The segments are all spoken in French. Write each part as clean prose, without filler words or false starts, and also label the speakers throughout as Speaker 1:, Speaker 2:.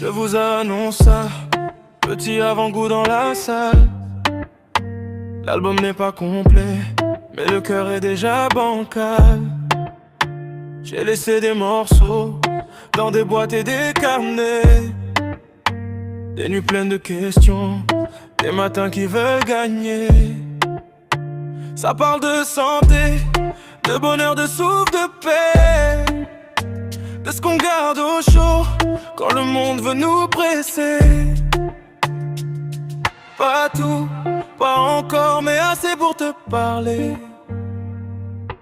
Speaker 1: Je vous annonce ça, petit avant-goût dans la salle. L'album n'est pas complet, mais le cœur est déjà bancal. J'ai laissé des morceaux dans des boîtes et des carnets. Des nuits pleines de questions, des matins qui veulent gagner. Ça parle de santé, de bonheur, de souffle, de paix, de ce qu'on garde au chaud quand le monde veut nous presser. Pas tout, pas encore, mais assez pour te parler.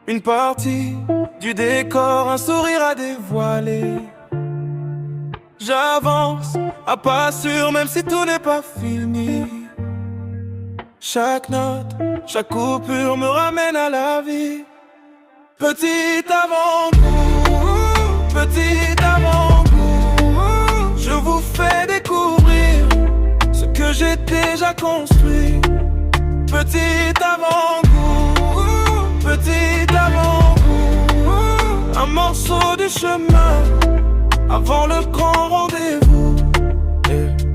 Speaker 1: Une partie du décor, un sourire à dévoiler. J'avance à pas sûr, même si tout n'est pas fini. Chaque note, chaque coupure me ramène à la vie. Petit avant-goût, petit avant-goût, je vous fais découvrir ce que j'ai déjà construit. Petit avant-goût, petit avant-goût, un morceau du chemin avant le grand rendez-vous.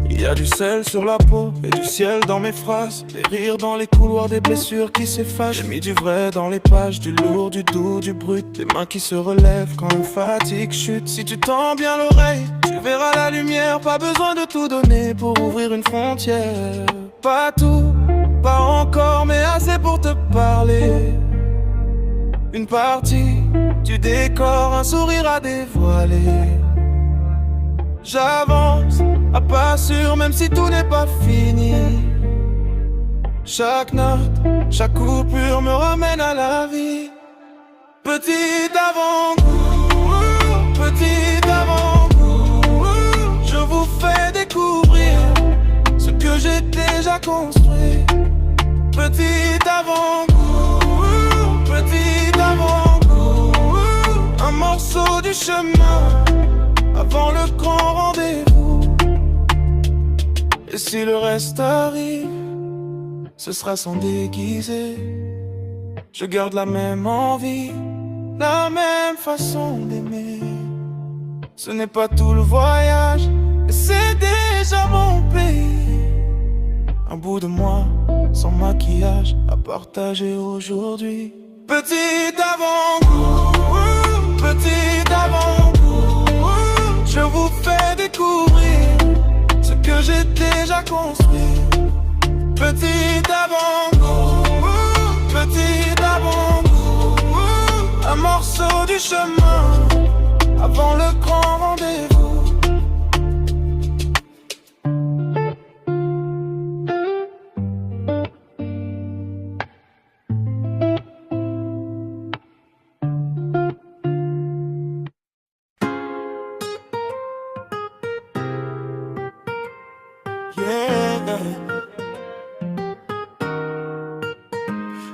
Speaker 1: Il y a du sel sur la peau et du ciel dans mes phrases, des rires dans les couloirs, des blessures qui s'effacent. J'ai mis du vrai dans les pages, du lourd, du doux, du brut, des mains qui se relèvent quand la fatigue chute. Si tu tends bien l'oreille, tu verras la lumière. Pas besoin de tout donner pour ouvrir une frontière. Pas tout, pas encore, mais assez pour te parler. Une partie du décor, un sourire à dévoiler. J'avance à pas sûr, même si tout n'est pas fini. Chaque note, chaque coupure me ramène à la vie. Petit avant-goût, petit avant-goût, je vous fais découvrir ce que j'ai déjà construit. Petit avant-goût, petit avant-goût, un morceau du chemin avant le grand rendez-vous. Et si le reste arrive, ce sera sans déguiser. Je garde la même envie, la même façon d'aimer. Ce n'est pas tout le voyage, mais c'est déjà mon pays. Un bout de moi, sans maquillage, à partager aujourd'hui. Petit avant-goût, petit avant-goût, je vous fais découvrir ce que j'ai déjà construit. Petit avant-goût, petit avant-goût, un morceau du chemin avant le grand rendez-vous.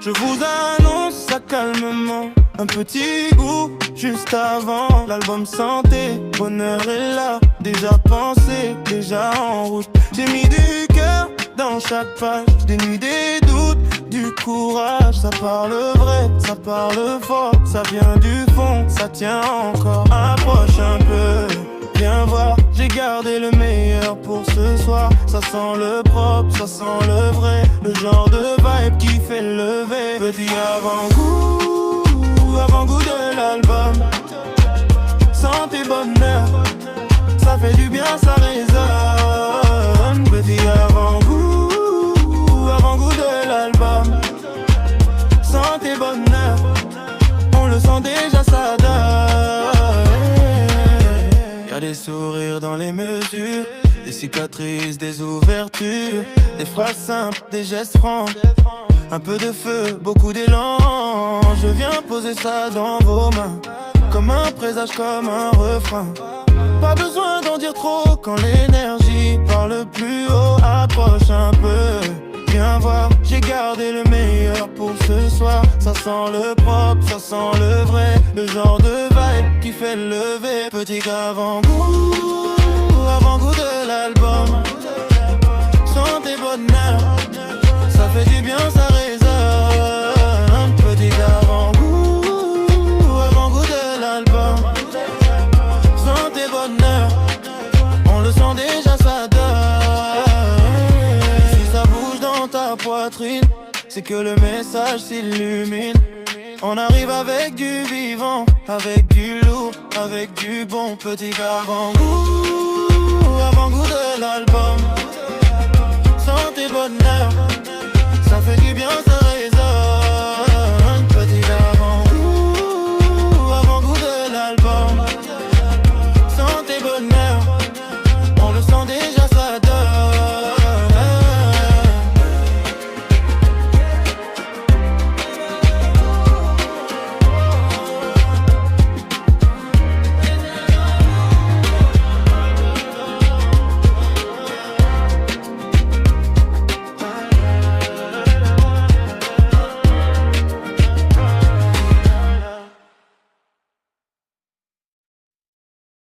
Speaker 1: Je vous annonce ça calmement, un petit goût juste avant. L'album santé, bonheur est là, déjà pensé, déjà en route. J'ai mis du cœur dans chaque page, des nuits, des doutes, du courage. Ça parle vrai, ça parle fort, ça vient du fond, ça tient encore. Approche un peu, viens voir, j'ai gardé le meilleur pour ce soir. Ça sent le propre, ça sent le vrai, le genre de vibe qui fait lever. Petit avant-goût, avant-goût de l'album. Santé, bonheur, ça fait du bien, ça résonne. Petit avant-goût, avant-goût de l'album. Santé, bonheur, on le sent déjà, ça donne. Y'a des sourires dans les mesures, des cicatrices, des ouvertures, des phrases simples, des gestes francs. Un peu de feu, beaucoup d'élan. Je viens poser ça dans vos mains, comme un présage, comme un refrain. Pas besoin d'en dire trop quand l'énergie parle plus haut. Approche un peu, viens voir, j'ai gardé le meilleur pour ce soir. Ça sent le propre, ça sent le vrai, le genre de vibe qui fait lever. Petit avant-goût, avant-goût de l'album. Santé, bonheur, ça fait du bien, ça résonne. Petit avant-goût, avant-goût de l'album. Santé, bonheur, on le sent déjà. ta poitrine, c'est que le message s'illumine. On arrive avec du vivant, avec du lourd, avec du bon petit avant-goût de l'album. Santé, bonheur,